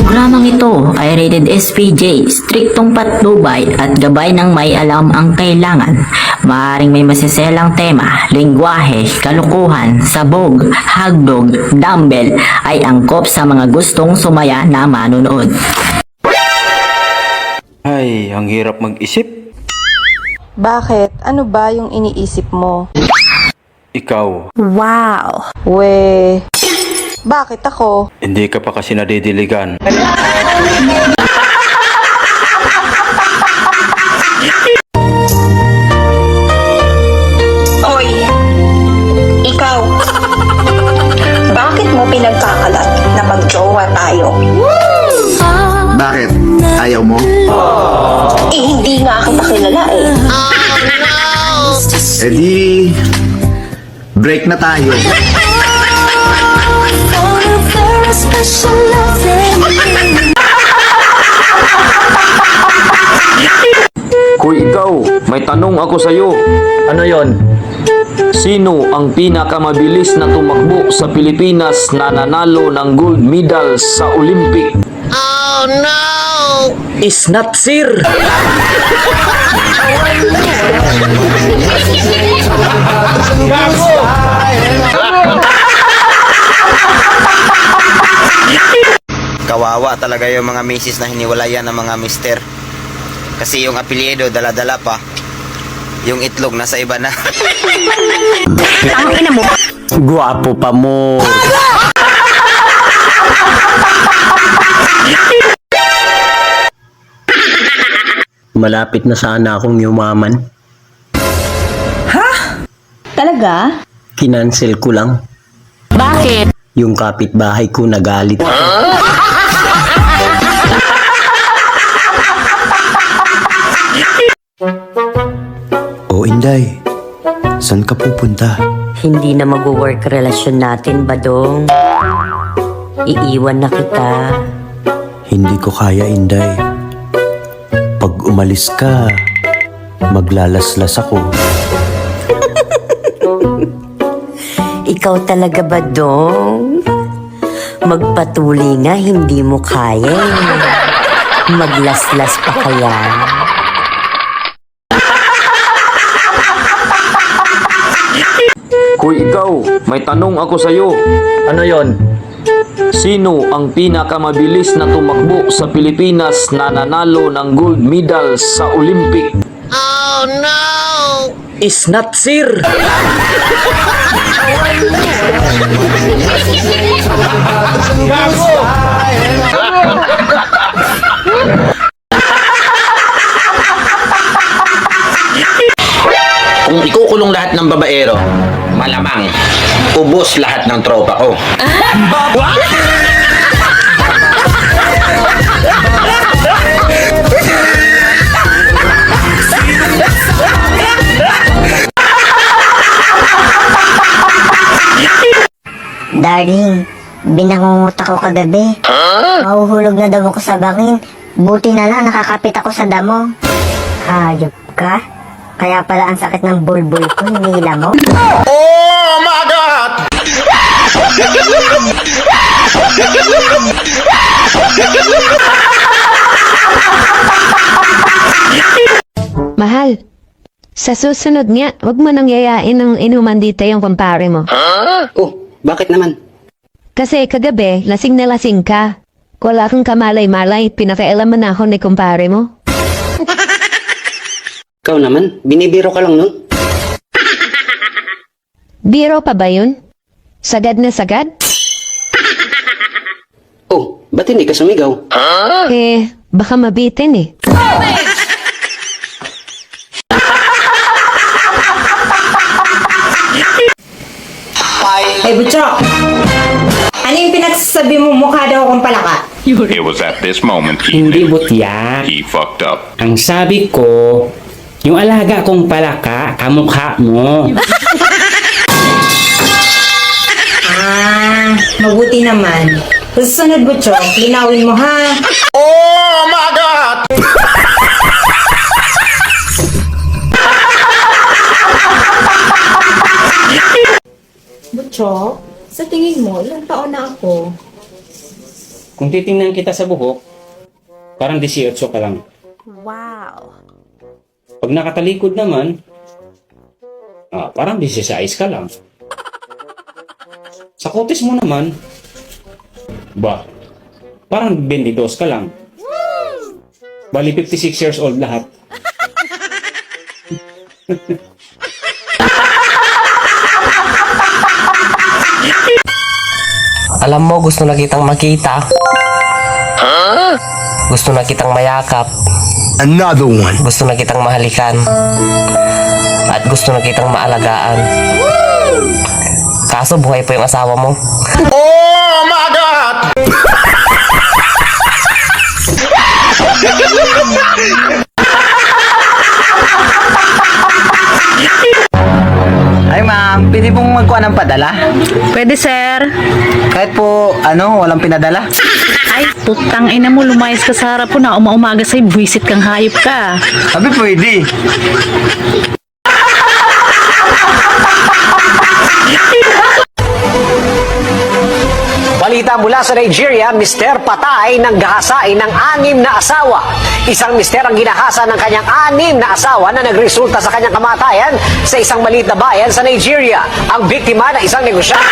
Programang ito ay rated SPJ, striktong patnubay at gabay ng may alam ang kailangan. Maaring may masiselang tema, lingwahe, kalukuhan, sabog, hagdog, dumbbell ay angkop sa mga gustong sumaya na manonood. Ay, ang hirap mag-isip. Bakit? Ano ba yung iniisip mo? Ikaw, Wow! We, bakit ako? hindi ka pa kasi nadidiligan. Hoy, ikaw, bakit mo pinagkakalat na mag-jowa tayo? Bakit? Ayaw mo? Eh, hindi nga kita kilala eh. Eh di, break na tayo. Hoy ikaw, may tanong ako sa'yo. Ano yon? Sino ang pinakamabilis na tumakbo sa Pilipinas na nanalo ng gold medal sa Olympic? Is not sir. Kawawa talaga yung mga misis na hiniwalayan ng mga mister. Kasi yung apelyido dala-dala pa. Yung itlog nasa iba na. Guwapo pa mo. Malapit na sana akong yumaman. Talaga? Kinansel ko lang. Bakit? Yung kapitbahay ko nagalit. O Inday, saan ka pupunta? Hindi na mag-work relasyon natin, Badong. Iiwan na kita. Hindi ko kaya, Inday. Pag umalis ka, maglalaslas ako. Ikaw talaga, Badong. Magpatuloy nga, hindi mo kaya. Maglaslas pa kaya. Hoy ikaw, may tanong ako sa'yo. Ano yon? Sino ang pinakamabilis na tumakbo sa Pilipinas na nanalo ng gold medal sa Olympic? Is not sir. Kung ikukulong lahat ng babaero, malamang ubos lahat ng tropa ko. Darling, binangungot ako kagabi. Mahuhulog na daw ako sa bangin. Buti na lang nakakapit ako sa damo. Hayop ka? Kaya pala ang sakit ng bulbul ko, hinihila mo? Oh my God! Mahal, sa susunod nga, wag mo nang yayain ng inuman dito yung kumpare mo. Oh, bakit naman? Kasi kagabi, lasing na lasing ka. Wala kang kamalay-malay, pinakailaman na ako ni kumpare mo. Ikaw naman, binibiro ka lang nun. Biro pa ba yun? Sagad na sagad? Oh, ba't hindi ka sumigaw? Eh, baka mabitin eh. Ay, Butchok! Ano yung pinagsasabi mo mukha daw akong palaka? It was at this moment Hindi butya. he fucked up. Ang sabi ko, yung alaga kong palaka, kamukha mo. Mabuti naman. Susunod, Butchok, linawin mo ha. Oh my God! Butchok, sa tingin mo, ilang taon na ako? Kung titingnan kita sa buhok, parang 18 ka lang. Wow. Pag nakatalikod naman, parang 16 ka lang. Sa kutis mo naman, parang 22 ka lang. Bali 56 years old lahat. Alam mo, gusto na kitang makita. Gusto na kitang mayakap. Another one. Gusto na kitang mahalikan. At gusto na kitang maalagaan. Kaso buhay pa yung asawa mo. Oh my God! Ay ma'am, pwede pong magkuha ng padala? Pwede, sir. Kahit po, walang pinadala? Ay, putang ina mo, lumayas ka sa harap ko na umaumaga sa'yo, buwisit kang hayop ka. Sabi pwede. Balita mula sa Nigeria, mister patay ng gahasain ng 6 na asawa. Isang mister ang ginahasa ng kanyang 6 na asawa na nagresulta sa kanyang kamatayan sa isang maliit na bayan sa Nigeria. Ang biktima na isang negosyante.